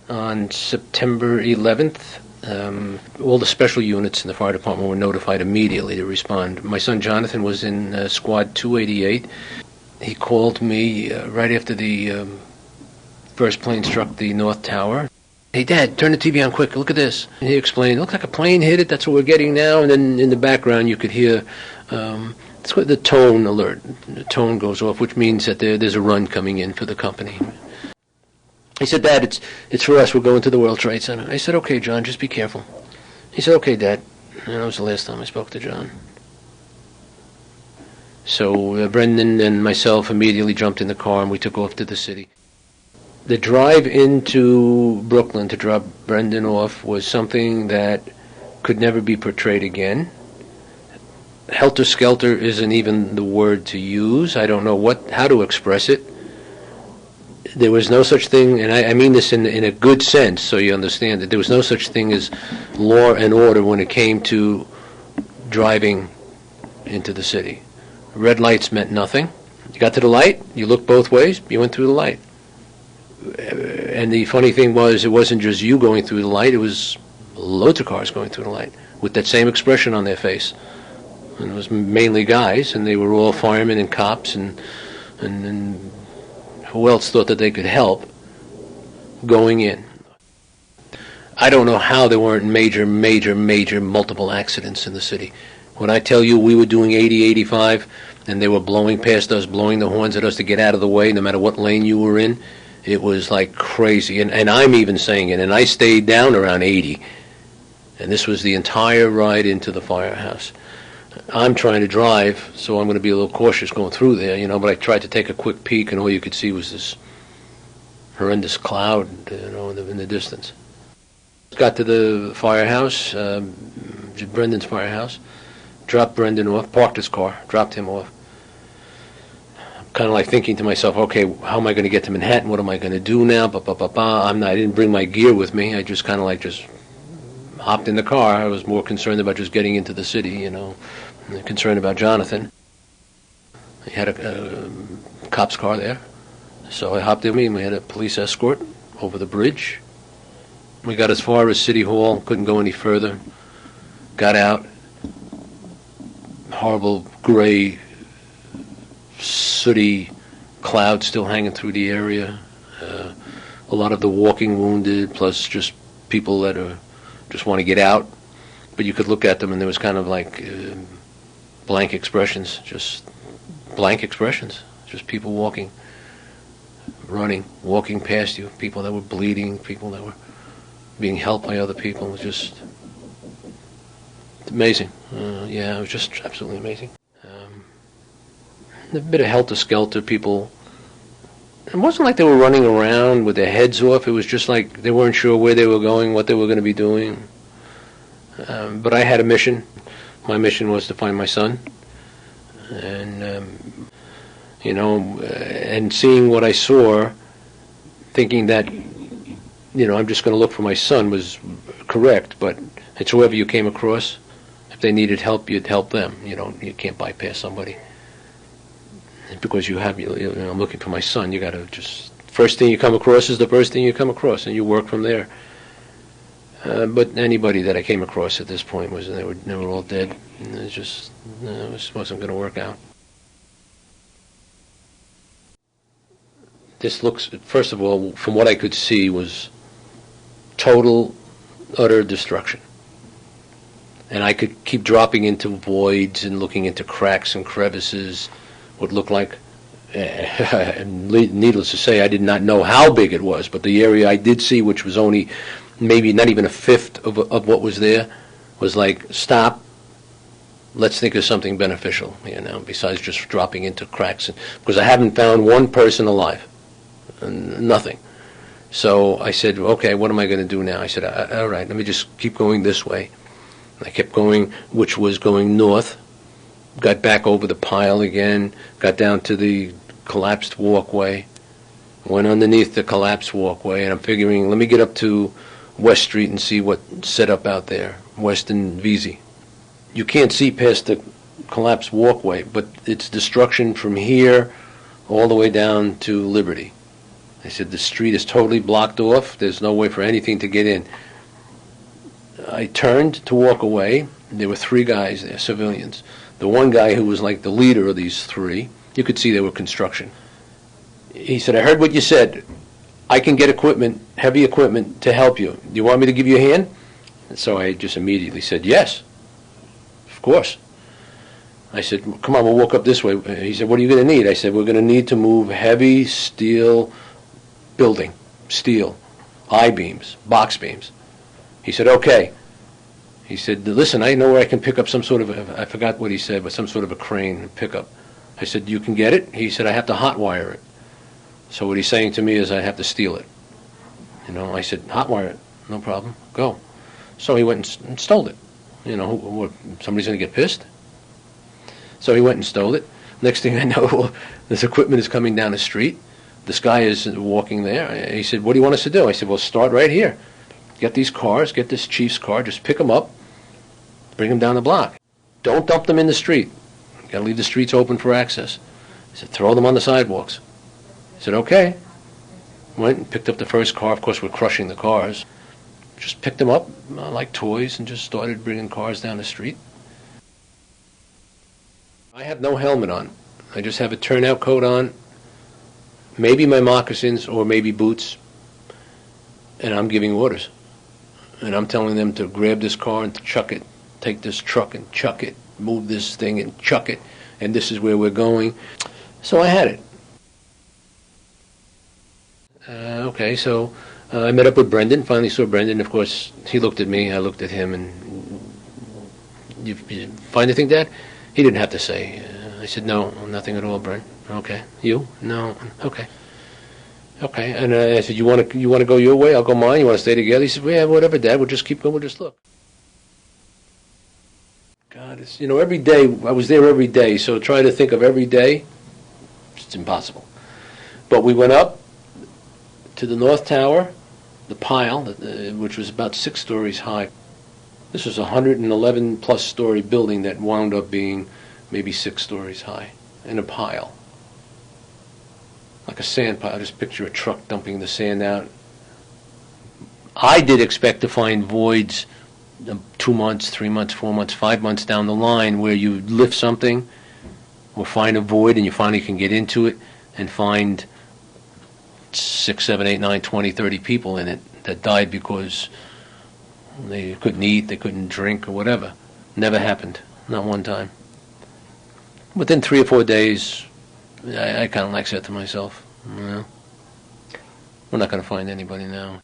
On September 11th, all the special units in the fire department were notified immediately to respond. My son Jonathan was in Squad 288. He called me right after the first plane struck the North Tower. Hey, Dad, turn the TV on quick. Look at this. And he explained, it looked like a plane hit it. That's what we're getting now. And then in the background, you could hear it's what the tone alert. The tone goes off, which means that there's a run coming in for the company. He said, Dad, it's for us. We're going to the World Trade Center. I said, okay, John, just be careful. He said, okay, Dad. And that was the last time I spoke to John. So Brendan and myself immediately jumped in the car and we took off to the city. The drive into Brooklyn to drop Brendan off was something that could never be portrayed again. Helter-skelter isn't even the word to use. I don't know how to express it. There was no such thing, and I mean this in a good sense, so you understand that there was no such thing as law and order when it came to driving into the city. Red lights meant nothing. You got to the light, you looked both ways, you went through the light. And the funny thing was, it wasn't just you going through the light, it was loads of cars going through the light with that same expression on their face. And it was mainly guys, and they were all firemen and cops, and who else thought that they could help going in. I don't know how there weren't major multiple accidents in the city. When I tell you we were doing 80, 85, and they were blowing past us, blowing the horns at us to get out of the way, no matter what lane you were in, it was like crazy. And I'm even saying it, and I stayed down around 80. And this was the entire ride into the firehouse. I'm trying to drive, so I'm going to be a little cautious going through there, but I tried to take a quick peek, and all you could see was this horrendous cloud, in the distance. Got to the firehouse, Brendan's firehouse, dropped Brendan off, parked his car, dropped him off. Kind of like thinking to myself, okay, how am I going to get to Manhattan? What am I going to do now? I didn't bring my gear with me. I just kind of just hopped in the car. I was more concerned about just getting into the city, concerned about Jonathan. He had a cop's car there. So I hopped in and we had a police escort over the bridge. We got as far as City Hall, couldn't go any further. Got out. Horrible gray, sooty cloud still hanging through the area. A lot of the walking wounded, plus just people that just want to get out. But you could look at them and there was kind of like blank expressions, just people walking, running, walking past you, people that were bleeding, people that were being helped by other people. It was just amazing. It was just absolutely amazing. A bit of helter-skelter, people. It wasn't like they were running around with their heads off. It was just like they weren't sure where they were going, what they were going to be doing. But I had a mission. My mission was to find my son. And, and seeing what I saw, thinking that, I'm just going to look for my son was correct, but it's whoever you came across. If they needed help, you'd help them. You can't bypass somebody. Because I'm looking for my son, you got to just, first thing you come across is the first thing you come across, and you work from there. But anybody that I came across at this point they were all dead. And it just wasn't going to work out. This looks, first of all, from what I could see, was total, utter destruction. And I could keep dropping into voids and looking into cracks and crevices. What looked like, needless to say, I did not know how big it was, but the area I did see, which was only maybe not even a fifth of what was there, was like, stop, let's think of something beneficial, besides just dropping into cracks. Because I haven't found one person alive, nothing. So I said, okay, what am I going to do now? I said, all right, let me just keep going this way. I kept going, which was going north. Got back over the pile again, got down to the collapsed walkway, went underneath the collapsed walkway, and I'm figuring, let me get up to West Street and see what's set up out there, West and Vesey. You can't see past the collapsed walkway, but it's destruction from here all the way down to Liberty. I said, the street is totally blocked off. There's no way for anything to get in. I turned to walk away. There were three guys there, civilians. The one guy who was like the leader of these three, you could see they were construction. He said, I heard what you said. I can get equipment, heavy equipment, to help you. Do you want me to give you a hand? And so I just immediately said, yes, of course. I said, come on, we'll walk up this way. He said, what are you going to need? I said, we're going to need to move heavy steel building, steel, I-beams, box beams. He said, okay. He said, listen, I know where I can pick up some sort of, I forgot what he said, but some sort of a crane pickup. I said, you can get it? He said, I have to hotwire it. So what he's saying to me is I have to steal it. You know, I said, hotwire it, no problem, go. So he went and stole it. You know, somebody's going to get pissed? So he went and stole it. Next thing I know, this equipment is coming down the street. This guy is walking there. He said, what do you want us to do? I said, well, start right here. Get these cars, get this chief's car, just pick them up, bring them down the block. Don't dump them in the street. You got to leave the streets open for access. He said, throw them on the sidewalks. I said, okay. Went and picked up the first car. Of course, we're crushing the cars. Just picked them up like toys and just started bringing cars down the street. I have no helmet on. I just have a turnout coat on, maybe my moccasins or maybe boots, and I'm giving orders. And I'm telling them to grab this car and to chuck it, take this truck and chuck it, move this thing and chuck it, and this is where we're going. So I had it. Okay, so I met up with Brendan, finally saw Brendan. Of course, he looked at me, I looked at him, and you find anything, Dad? He didn't have to say. I said, no, nothing at all, Brent. Okay. You? No. Okay. Okay. And I said, you want to go your way? I'll go mine. You want to stay together? He said, well, yeah, whatever, Dad. We'll just keep going. We'll just look. God, it's, you know, every day, I was there every day, so try to think of every day, it's impossible. But we went up to the North Tower, the pile, which was about 6 stories high. This was a 111-plus story building that wound up being maybe 6 stories high, in a pile. Like a sand pile. Just picture a truck dumping the sand out. I did expect to find voids 2 months, 3 months, 4 months, 5 months down the line where you lift something or find a void and you finally can get into it and find 6, 7, 8, 9, 20, 30 people in it that died because they couldn't eat, they couldn't drink, or whatever. Never happened. Not one time. Within 3 or 4 days, I kind of like said to myself, well, we're not going to find anybody now.